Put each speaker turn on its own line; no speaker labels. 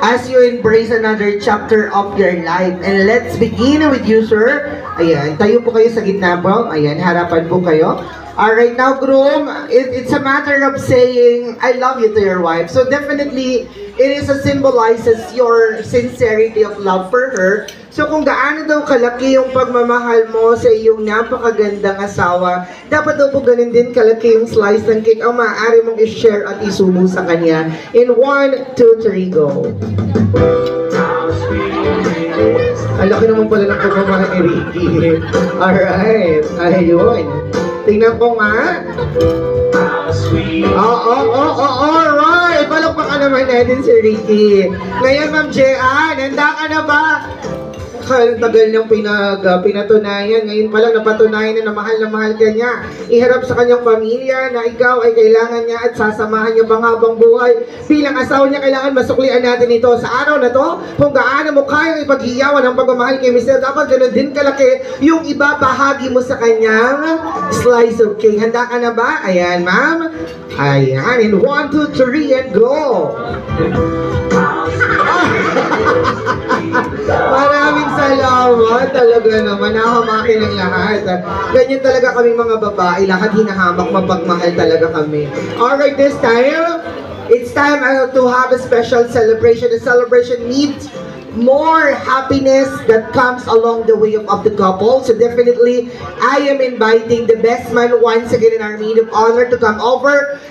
as you embrace another chapter of your life. And let's begin with you, sir. Ayan, tayo po kayo sa gitna po. Ayan, harapan po kayo. Alright, now groom, it's a matter of saying, I love you to your wife. So definitely, it is a symbolizes your sincerity of love for her. So kung gaano daw kalaki yung pagmamahal mo sa iyong napakagandang asawa, dapat daw po ganun din kalaki yung slice ng cake ang maaari mong i-share at isubo sa kanya. In 1, 2, 3, go! Ang laki naman pala ng pagmamahal ni Ricky. Alright, ayun. Tingnan ko nga. Alright. Palakpakan naman natin si Ricky. Ngayon, Ma'am Jean, handa ka na ba? Tagal niyang pinatunayan. Ngayon pa lang napatunayan na mahal ka niya. Iharap sa kanyang pamilya na ikaw ay kailangan niya at sasamahan niya pang habang buhay. Bilang asawa niya, kailangan masuklian natin ito sa araw na to. Kung gaano mo kayang ipaghiyawan ang pagmamahal kay Mr. Dapat ganun din kalaki yung ibabahagi mo sa kanyang slice of cake. Handa ka na ba? Ayan, ma'am. Ayan. In 1, 2, 3, and go! Maraming salamat talaga naman. Nakahamakin ang lahat. Ganyan talaga kami mga babae. Lahat hinahamak, mapagmahal talaga kami. Alright, this time, it's time to have a special celebration. The celebration needs more happiness that comes along the way of the couple. So definitely, I am inviting the best man once again in our meet of honor to come over